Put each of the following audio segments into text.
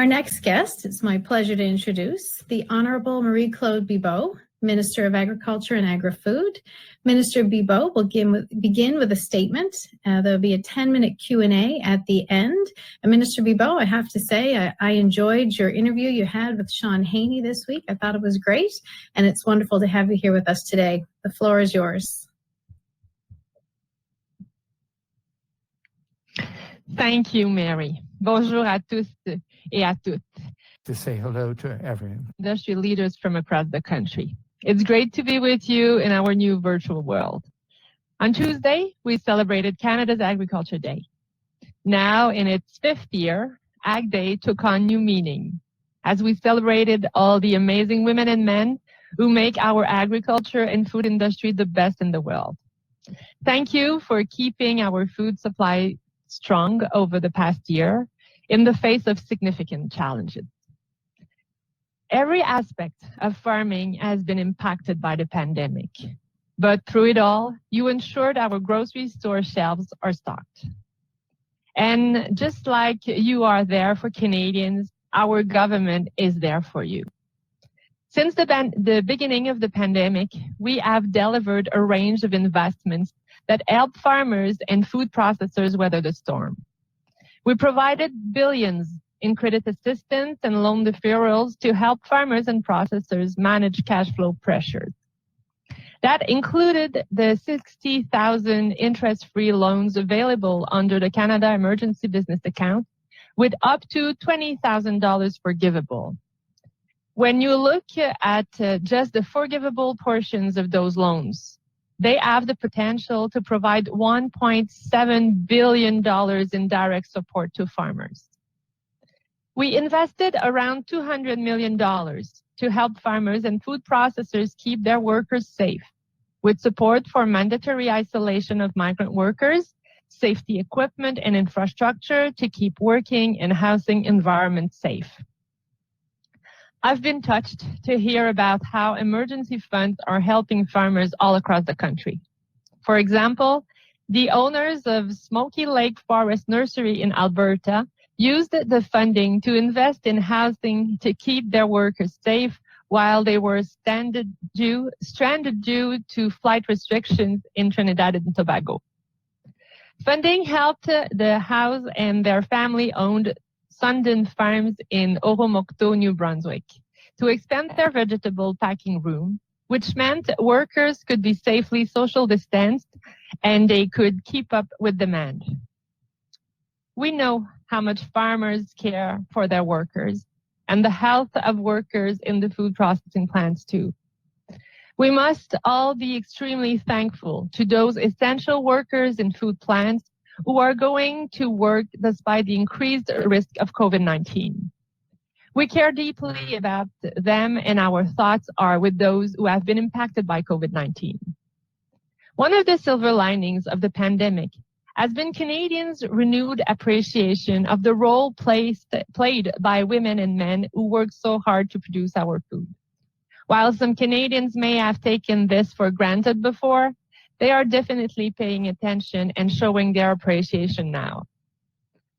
Our next guest, it's my pleasure to introduce the Honourable Marie-Claude Bibeau, Minister of Agriculture and Agri-Food. Minister Bibeau will begin with a statement. There'll be a 10-minute Q&A at the end. And Minister Bibeau, I have to say, I enjoyed your interview you had with Sean Haney this week. I thought it was great, and it's wonderful to have you here with us today. The floor is yours. Thank you, Mary. Bonjour à tous et à toutes. To say hello to everyone. Industry leaders from across the country. It's great to be with you in our new virtual world. On Tuesday, we celebrated Canada's Agriculture Day. Now, in its 5th year, Ag Day took on new meaning as we celebrated all the amazing women and men who make our agriculture and food industry the best in the world. Thank you for keeping our food supply strong over the past year in the face of significant challenges. Every aspect of farming has been impacted by the pandemic, but through it all, you ensured our grocery store shelves are stocked. And just like you are there for Canadians, our government is there for you. Since the beginning of the pandemic, we have delivered a range of investments that help farmers and food processors weather the storm. We provided billions in credit assistance and loan deferrals to help farmers and processors manage cash flow pressures. That included the 60,000 interest-free loans available under the Canada Emergency Business Account, with up to $20,000 forgivable. When you look at just the forgivable portions of those loans, they have the potential to provide $1.7 billion in direct support to farmers. We invested around $200 million to help farmers and food processors keep their workers safe, with support for mandatory isolation of migrant workers, safety equipment and infrastructure to keep working and housing environments safe. I've been touched to hear about how emergency funds are helping farmers all across the country. For example, the owners of Smoky Lake Forest Nursery in Alberta used the funding to invest in housing to keep their workers safe while they were stranded due to flight restrictions in Trinidad and Tobago. Funding helped the house and their family-owned Sundin Farms in Oromocto, New Brunswick, to expand their vegetable packing room, which meant workers could be safely social distanced and they could keep up with demand. We know how much farmers care for their workers and the health of workers in the food processing plants too. We must all be extremely thankful to those essential workers in food plants who are going to work despite the increased risk of COVID-19. We care deeply about them, and our thoughts are with those who have been impacted by COVID-19. One of the silver linings of the pandemic has been Canadians' renewed appreciation of the role played by women and men who work so hard to produce our food. While some Canadians may have taken this for granted before, they are definitely paying attention and showing their appreciation now.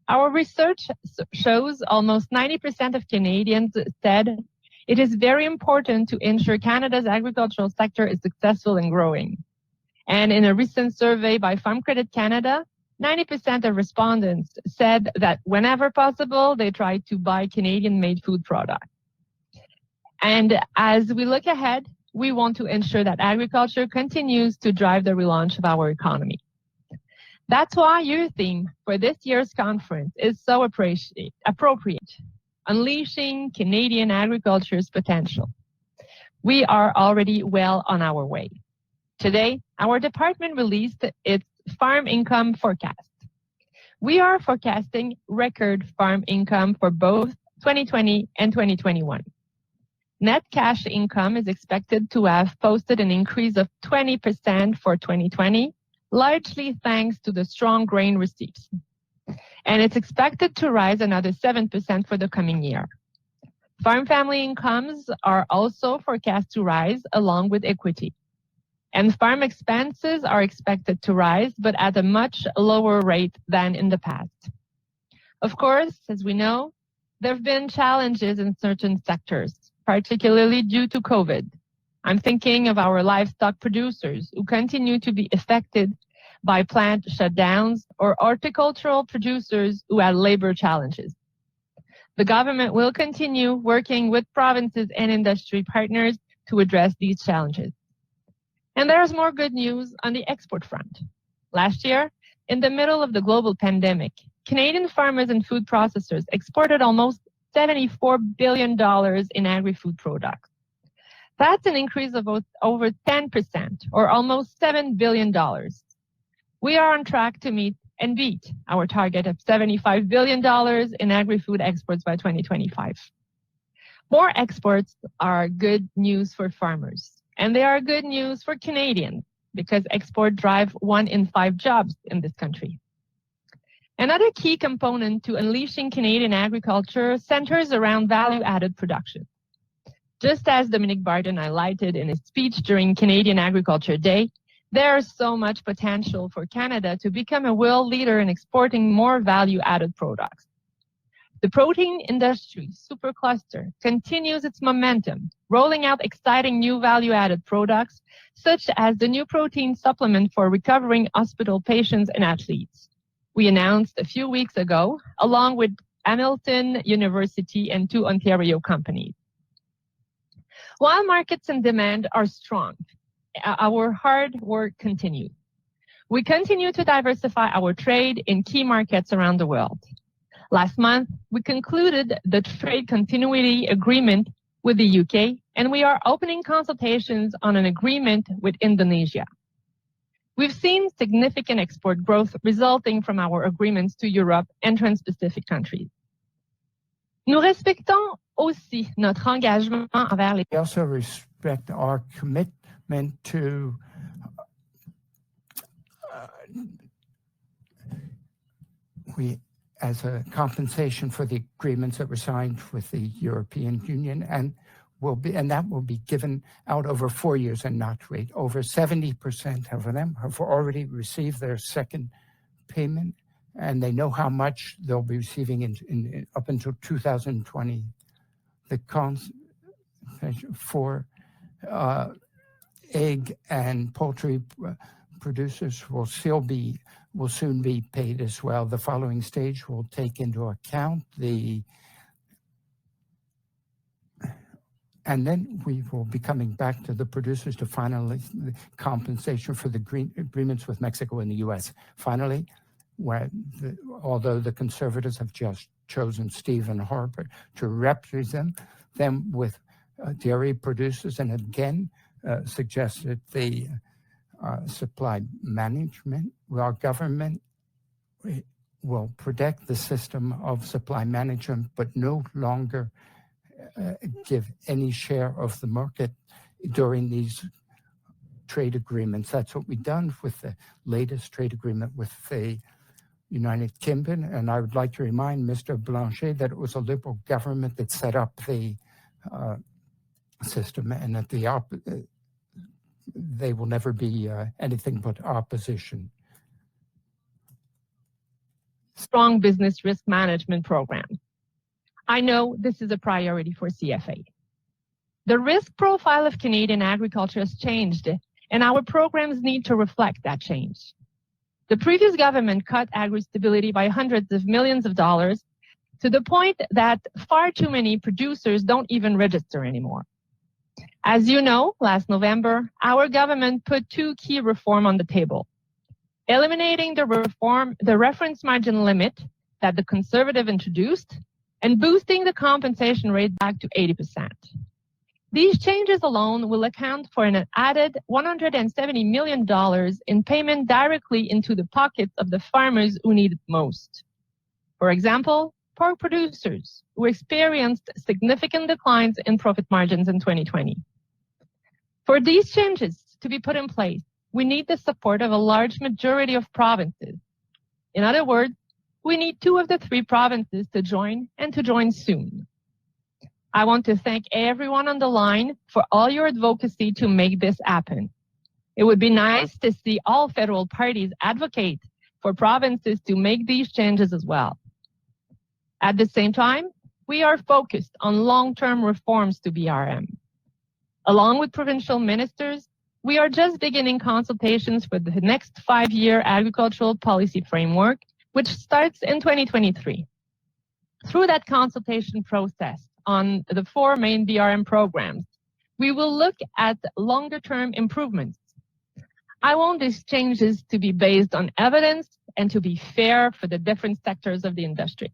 Our research shows almost 90% of Canadians said it is very important to ensure Canada's agricultural sector is successful and growing. And in a recent survey by Farm Credit Canada, 90% of respondents said that whenever possible, they try to buy Canadian-made food products. And as we look ahead, we want to ensure that agriculture continues to drive the relaunch of our economy. That's why your theme for this year's conference is so appropriate, unleashing Canadian agriculture's potential. We are already well on our way. Today, our department released its farm income forecast. We are forecasting record farm income for both 2020 and 2021. Net cash income is expected to have posted an increase of 20% for 2020, largely thanks to the strong grain receipts. And it's expected to rise another 7% for the coming year. Farm family incomes are also forecast to rise along with equity. And farm expenses are expected to rise, but at a much lower rate than in the past. Of course, as we know, there have been challenges in certain sectors, particularly due to COVID. I'm thinking of our livestock producers who continue to be affected by plant shutdowns or horticultural producers who had labor challenges. The government will continue working with provinces and industry partners to address these challenges. And there's more good news on the export front. Last year, in the middle of the global pandemic, Canadian farmers and food processors exported almost $74 billion in agri-food products. That's an increase of over 10%, or almost $7 billion. We are on track to meet and beat our target of $75 billion in agri-food exports by 2025. More exports are good news for farmers, and they are good news for Canadians because exports drive 1 in 5 jobs in this country. Another key component to unleashing Canadian agriculture centers around value-added production. Just as Dominique Barton highlighted in his speech during Canadian Agriculture Day, there is so much potential for Canada to become a world leader in exporting more value-added products. The protein industry supercluster continues its momentum, rolling out exciting new value-added products, such as the new protein supplement for recovering hospital patients and athletes. We announced a few weeks ago, along with Hamilton University and 2 Ontario companies. While markets and demand are strong, our hard work continues. We continue to diversify our trade in key markets around the world. Last month, we concluded the trade continuity agreement with the UK, and we are opening consultations on an agreement with Indonesia. We've seen significant export growth resulting from our agreements to Europe and Trans-Pacific countries. Nous respectons aussi notre engagement envers les... We also respect our commitment to as a compensation for the agreements that were signed with the European Union, and that will be given out over 4 years and not wait. Over 70% of them have already received their second payment, and they know how much they'll be receiving in up until 2020. The for egg and poultry producers will soon be paid as well. The following stage will take into account and then we will be coming back to the producers to finalize the compensation for the agreements with Mexico and the U.S. Finally, although the Conservatives have just chosen Stephen Harper to represent them with dairy producers, and again suggested the supply management, our government will protect the system of supply management, but no longer give any share of the market during these trade agreements. That's what we've done with the latest trade agreement with the United Kingdom. And I would like to remind Mr. Blanchet that it was a Liberal government that set up the system, and that they will never be anything but opposition. Strong business risk management program. I know this is a priority for CFA. The risk profile of Canadian agriculture has changed, and our programs need to reflect that change. The previous government cut agri-stability by hundreds of millions of dollars to the point that far too many producers don't even register anymore. As you know, last November, our government put 2 key reforms on the table: eliminating the reference margin limit that the Conservative introduced, and boosting the compensation rate back to 80%. These changes alone will account for an added $170 million in payment directly into the pockets of the farmers who need it most. For example, pork producers who experienced significant declines in profit margins in 2020. For these changes to be put in place, we need the support of a large majority of provinces. In other words, we need 2 of the 3 provinces to join, and to join soon. I want to thank everyone on the line for all your advocacy to make this happen. It would be nice to see all federal parties advocate for provinces to make these changes as well. At the same time, we are focused on long-term reforms to BRM. Along with provincial ministers, we are just beginning consultations for the next 5-year agricultural policy framework, which starts in 2023. Through that consultation process on the 4 main BRM programs, we will look at longer-term improvements. I want these changes to be based on evidence and to be fair for the different sectors of the industry.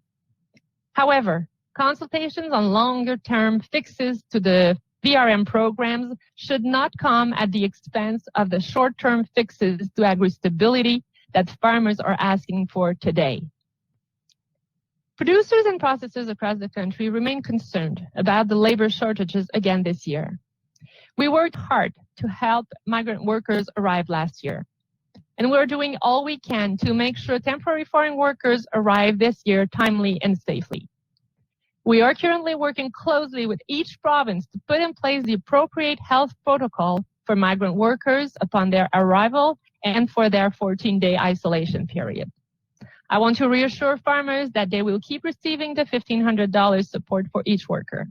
However, consultations on longer-term fixes to the BRM programs should not come at the expense of the short-term fixes to agri-stability that farmers are asking for today. Producers and processors across the country remain concerned about the labor shortages again this year. We worked hard to help migrant workers arrive last year, and we're doing all we can to make sure temporary foreign workers arrive this year timely and safely. We are currently working closely with each province to put in place the appropriate health protocol for migrant workers upon their arrival and for their 14-day isolation period. I want to reassure farmers that they will keep receiving the $1,500 support for each worker.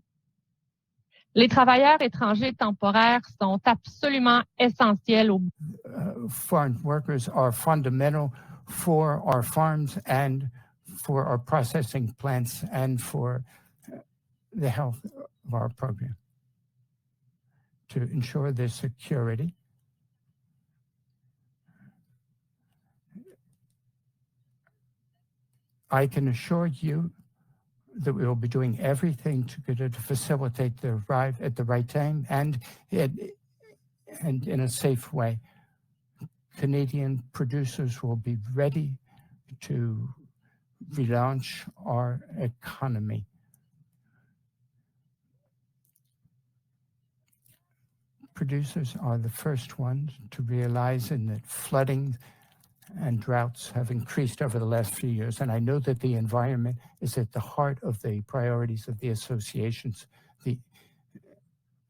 Les travailleurs étrangers temporaires sont absolument essentiels au Foreign workers are fundamental for our farms and for our processing plants and for the health of our program. To ensure their security, I can assure you that we will be doing everything to facilitate their arrival at the right time and in a safe way. Canadian producers will be ready to relaunch our economy. Producers are the first ones to realize that flooding and droughts have increased over the last few years, and I know that the environment is at the heart of the priorities of the associations. The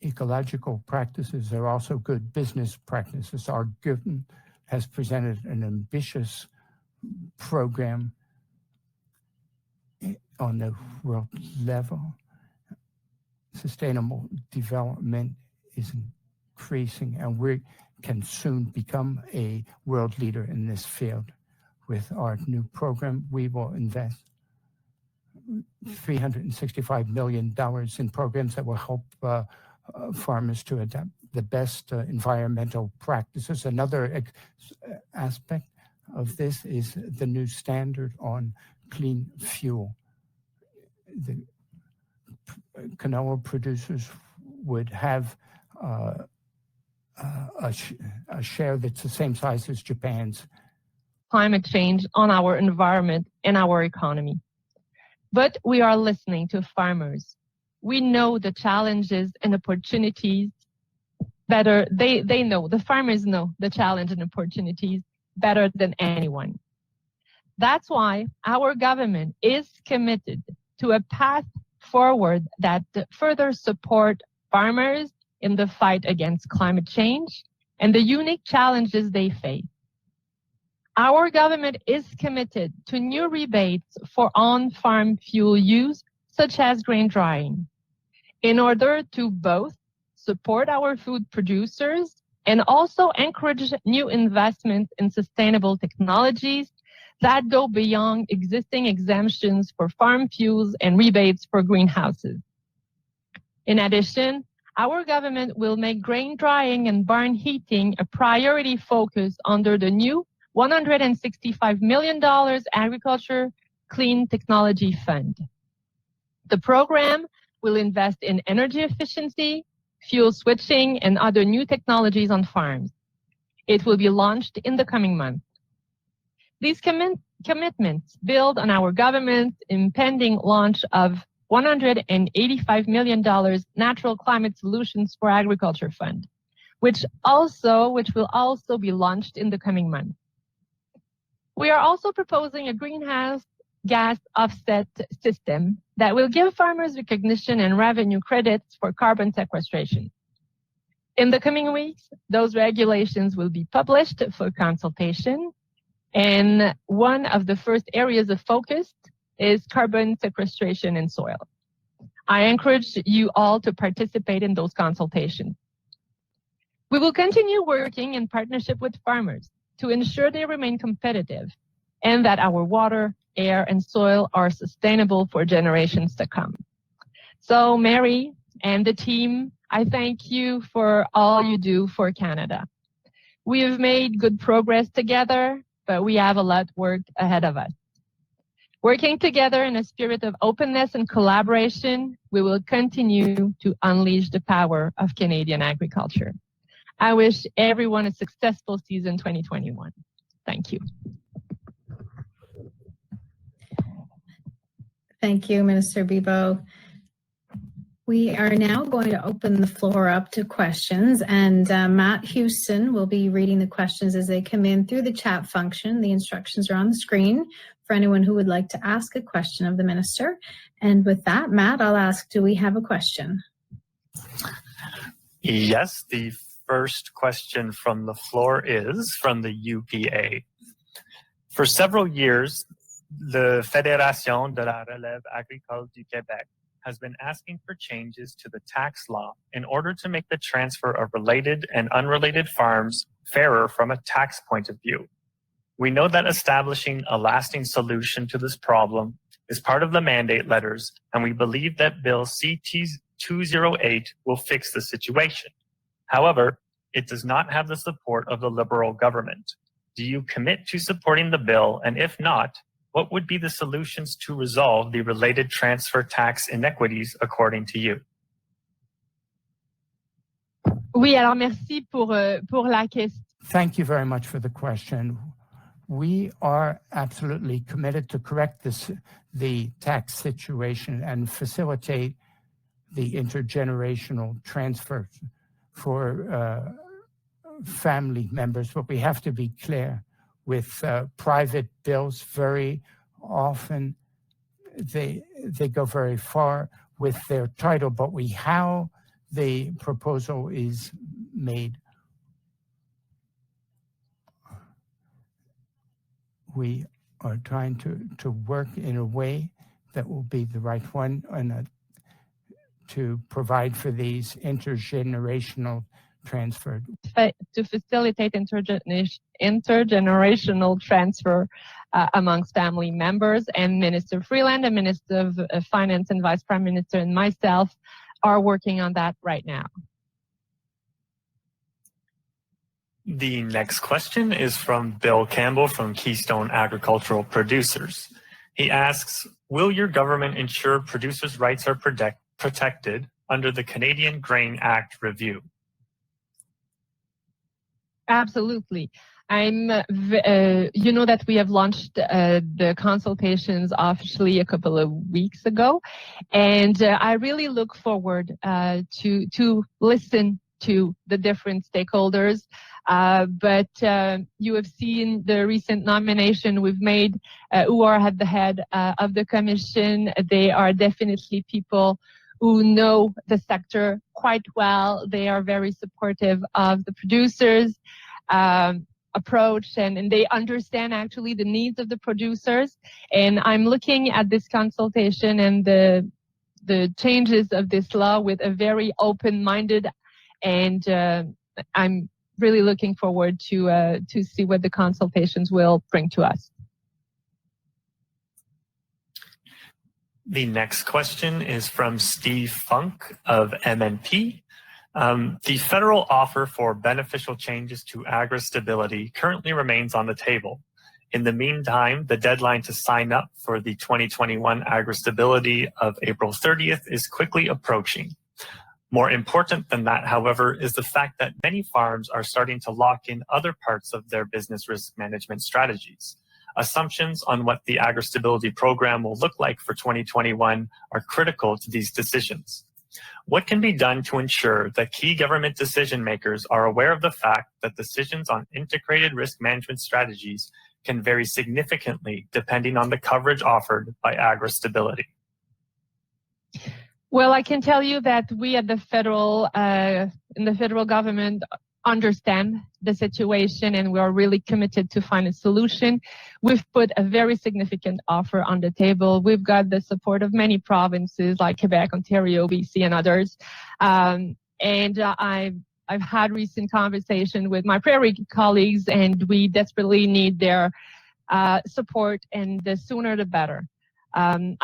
ecological practices are also good business practices. Our government has presented an ambitious program on the world level. Sustainable development is increasing, and we can soon become a world leader in this field. With our new program, we will invest $365 million in programs that will help farmers to adapt the best environmental practices. Another aspect of this is the new standard on clean fuel. The canola producers would have a share that's the same size as Japan's. Climate change on our environment and our economy. But we are listening to farmers. We know the challenges and opportunities better. They know, the farmers know the challenge and opportunities better than anyone. That's why our government is committed to a path forward that further support farmers in the fight against climate change and the unique challenges they face. Our government is committed to new rebates for on-farm fuel use, such as grain drying, in order to both support our food producers and also encourage new investments in sustainable technologies that go beyond existing exemptions for farm fuels and rebates for greenhouses. In addition, our government will make grain drying and barn heating a priority focus under the new $165 million Agriculture Clean Technology Fund. The program will invest in energy efficiency, fuel switching, and other new technologies on farms. It will be launched in the coming months. These commitments build on our government's impending launch of $185 million Natural Climate Solutions for Agriculture Fund, which will also be launched in the coming months. We are also proposing a greenhouse gas offset system that will give farmers recognition and revenue credits for carbon sequestration. In the coming weeks, those regulations will be published for consultation, and one of the first areas of focus is carbon sequestration in soil. I encourage you all to participate in those consultations. We will continue working in partnership with farmers to ensure they remain competitive and that our water, air, and soil are sustainable for generations to come. So, Mary and the team, I thank you for all you do for Canada. We have made good progress together, but we have a lot of work ahead of us. Working together in a spirit of openness and collaboration, we will continue to unleash the power of Canadian agriculture. I wish everyone a successful season 2021. Thank you. Thank you, Minister Bibeau. We are now going to open the floor up to questions, and Matt Houston will be reading the questions as they come in through the chat function. The instructions are on the screen for anyone who would like to ask a question of the minister. And with that, Matt, I'll ask, do we have a question? Yes, the first question from the floor is from the UPA. For several years, the Fédération de la Relève Agricole du Québec has been asking for changes to the tax law in order to make the transfer of related and unrelated farms fairer from a tax point of view. We know that establishing a lasting solution to this problem is part of the mandate letters, and we believe that Bill CT-208 will fix the situation. However, it does not have the support of the Liberal government. Do you commit to supporting the bill, and if not, what would be the solutions to resolve the related transfer tax inequities according to you? Oui, alors merci pour la question. Thank you very much for the question. We are absolutely committed to correct the tax situation and facilitate the intergenerational transfer for family members, but we have to be clear. With private bills, very often they go very far with their title, but how the proposal is made, we are trying to work in a way that will be the right one and to provide for these intergenerational transfer. To facilitate intergenerational transfer amongst family members, and Minister Freeland and Minister of Finance and Vice Prime Minister and myself are working on that right now. The next question is from Bill Campbell from Keystone Agricultural Producers. He asks, will your government ensure producers' rights are protected under the Canadian Grain Act review? Absolutely. You know that we have launched the consultations officially a couple of weeks ago, and I really look forward to listen to the different stakeholders. But you have seen the recent nomination we've made, who are at the head of the commission. They are definitely people who know the sector quite well. They are very supportive of the producers' approach, and they understand actually the needs of the producers. And I'm looking at this consultation and the changes of this law with a very open-minded, and I'm really looking forward to see what the consultations will bring to us. The next question is from Steve Funk of MNP. The federal offer for beneficial changes to agri-stability currently remains on the table. In the meantime, the deadline to sign up for the 2021 agri-stability of April 30th is quickly approaching. More important than that, however, is the fact that many farms are starting to lock in other parts of their business risk management strategies. Assumptions on what the agri-stability program will look like for 2021 are critical to these decisions. What can be done to ensure that key government decision makers are aware of the fact that decisions on integrated risk management strategies can vary significantly depending on the coverage offered by agri-stability? Well, I can tell you that we at the federal, in the federal government understand the situation, and we are really committed to find a solution. We've put a very significant offer on the table. We've got the support of many provinces like Quebec, Ontario, BC, and others. I've had recent conversation with my prairie colleagues, and we desperately need their support, and the sooner the better. I'm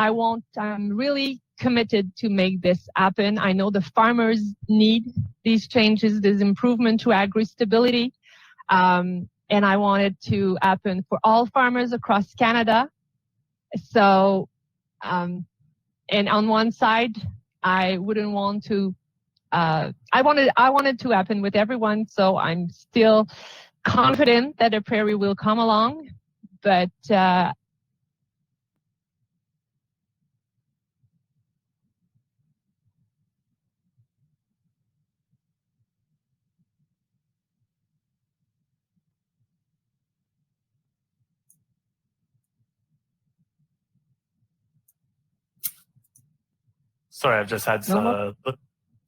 really committed to make this happen. I know the farmers need these changes, this improvement to agri-stability, and I want it to happen for all farmers across Canada. So, and on one side, I wouldn't want to, I wanted to happen with everyone, so I'm still confident that the prairie will come along, but Sorry, I've just had some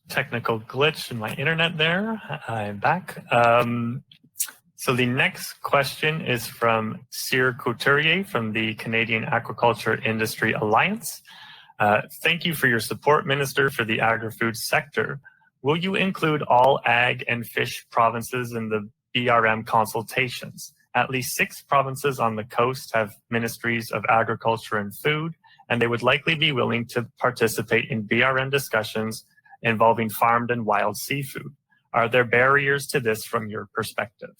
technical glitch in my internet there. I'm back. So the next question is from Cyr Couturier from the Canadian Agriculture Industry Alliance. Thank you for your support, Minister, for the agri-food sector. Will you include all ag and fish provinces in the BRM consultations? At least 6 provinces on the coast have ministries of agriculture and food, and they would likely be willing to participate in BRM discussions involving farmed and wild seafood. Are there barriers to this from your perspective?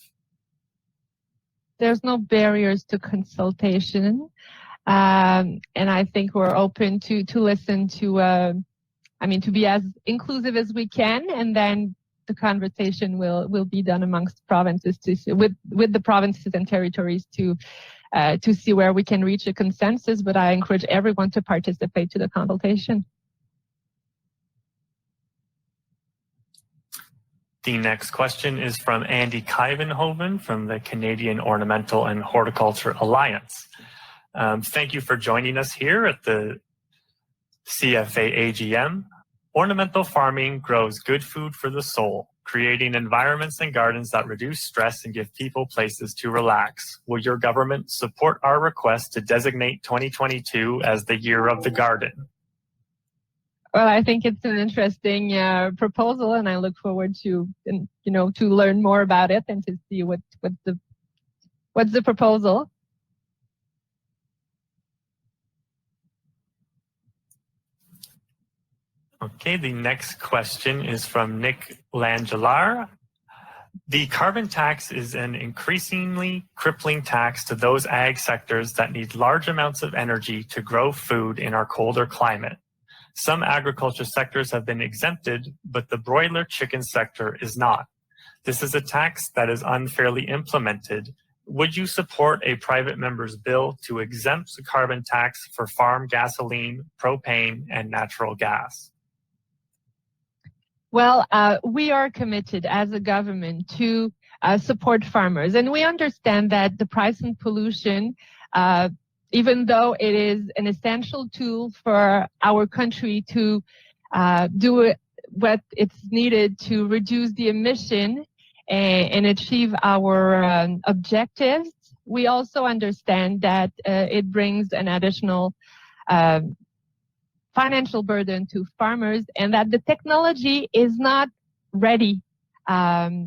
There's no barriers to consultation. And I think we're open to listen to, to be as inclusive as we can, and then the conversation will be done amongst provinces with the provinces and territories to see where we can reach a consensus. But I encourage everyone to participate to the consultation. The next question is from Andy Kuyvenhoven from the Canadian Ornamental and Horticulture Alliance. Thank you for joining us here at the CFA AGM. Ornamental farming grows good food for the soul, creating environments and gardens that reduce stress and give people places to relax. Will your government support our request to designate 2022 as the Year of the Garden? Well, I think it's an interesting proposal, and I look forward to learn more about it and to see what's the proposal. Okay, the next question is from Nick Langelar. The carbon tax is an increasingly crippling tax to those ag sectors that need large amounts of energy to grow food in our colder climate. Some agriculture sectors have been exempted, but the broiler chicken sector is not. This is a tax that is unfairly implemented. Would you support a private member's bill to exempt the carbon tax for farm gasoline, propane, and natural gas? Well, we are committed as a government to support farmers, and we understand that the price and pollution, even though it is an essential tool for our country to do what it's needed to reduce the emission and achieve our objectives, we also understand that it brings an additional financial burden to farmers, and that the technology is not ready,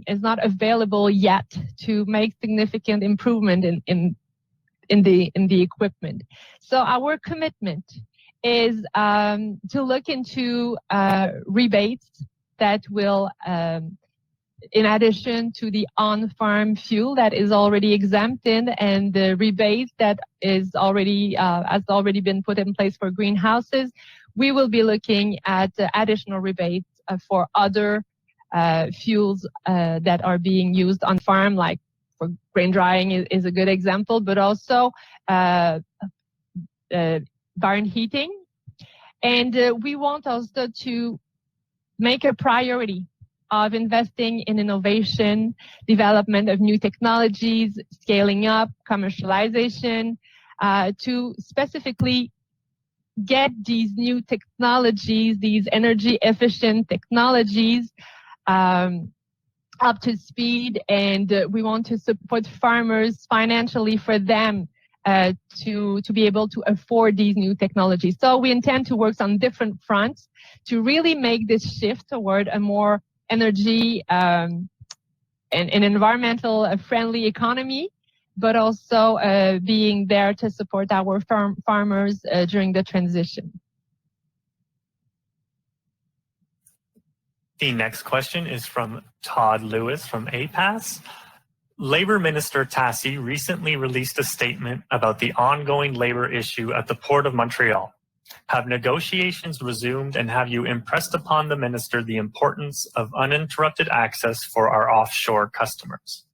is not available yet to make significant improvement in the equipment. So our commitment is to look into rebates that will, in addition to the on-farm fuel that is already exempted and the rebate that is already has already been put in place for greenhouses, we will be looking at additional rebates for other fuels that are being used on farm, like for grain drying is a good example, but also barn heating. And we want also to make a priority of investing in innovation, development of new technologies, scaling up, commercialization, to specifically get these new technologies, these energy efficient technologies, on up to speed, and we want to support farmers financially for them to be able to afford these new technologies. So we intend to work on different fronts to really make this shift toward a more energy and environmental friendly economy, but also being there to support our farmers during the transition. The next question is from Todd Lewis from APAS. Labor Minister Tassi recently released a statement about the ongoing labor issue at the Port of Montreal. Have negotiations resumed, and have you impressed upon the Minister the importance of uninterrupted access for our offshore customers?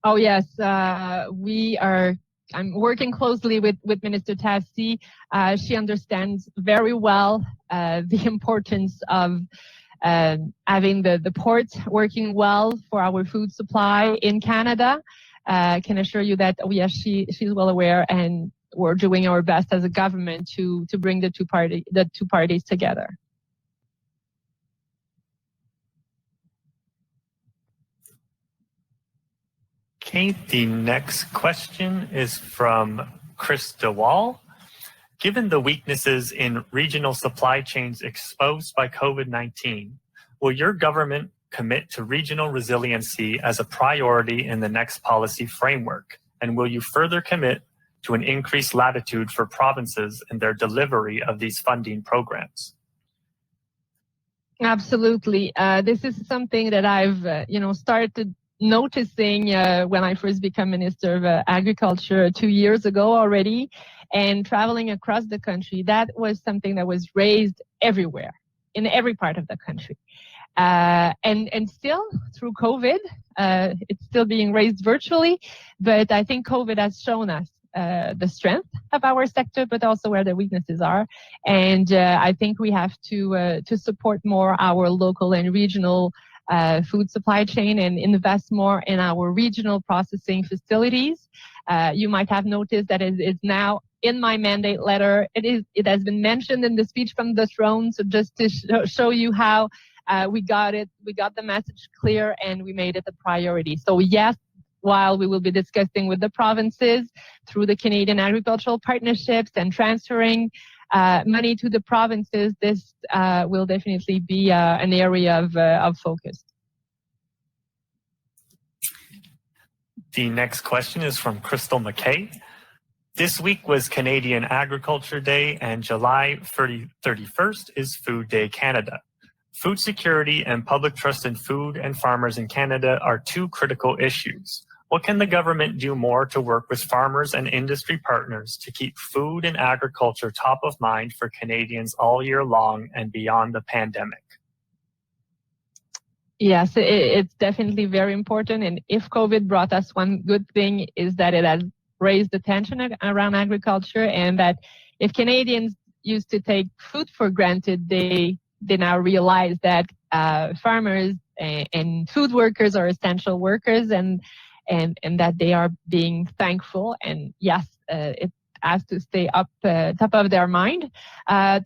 Oh yes, I'm working closely with Minister Tassi. She understands very well the importance of having the port working well for our food supply in Canada. I can assure you that yes, she's well aware, and we're doing our best as a government to bring the two parties together. Okay, the next question is from Chris DeWall. Given the weaknesses in regional supply chains exposed by COVID-19, will your government commit to regional resiliency as a priority in the next policy framework? And will you further commit to an increased latitude for provinces in their delivery of these funding programs? Absolutely. This is something that I've started noticing when I first became Minister of Agriculture 2 years ago already, and traveling across the country. That was something that was raised everywhere, in every part of the country. And still, through COVID, it's still being raised virtually, but I think COVID has shown us the strength of our sector, but also where the weaknesses are. And I think we have to support more our local and regional food supply chain and invest more in our regional processing facilities. You might have noticed that it is now in my mandate letter. It has been mentioned in the speech from the throne. So just to show you how we got the message clear, and we made it a priority. So yes, while we will be discussing with the provinces through the Canadian agricultural partnerships and transferring money to the provinces, this will definitely be an area of focus. The next question is from Crystal McKay. This week was Canadian Agriculture Day, and July 31st is Food Day Canada. Food security and public trust in food and farmers in Canada are two critical issues. What can the government do more to work with farmers and industry partners to keep food and agriculture top of mind for Canadians all year long and beyond the pandemic? Yes, it's definitely very important. And if COVID brought us one good thing, is that it has raised the tension around agriculture, and that if Canadians used to take food for granted, they now realize that farmers and food workers are essential workers, and that they are being thankful. And yes, it has to stay up top of their mind.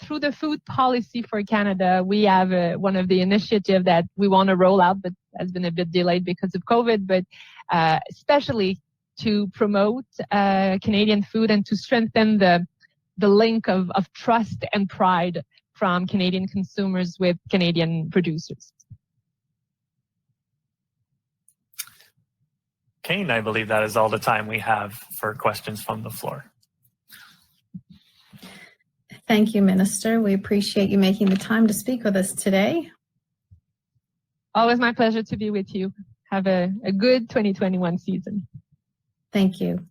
Through the food policy for Canada, we have one of the initiatives that we want to roll out, but has been a bit delayed because of COVID, but especially to promote Canadian food and to strengthen the link of trust and pride from Canadian consumers with Canadian producers. Okay, and I believe that is all the time we have for questions from the floor. Thank you, Minister. We appreciate you making the time to speak with us today. Always my pleasure to be with you. Have a good 2021 season. Thank you.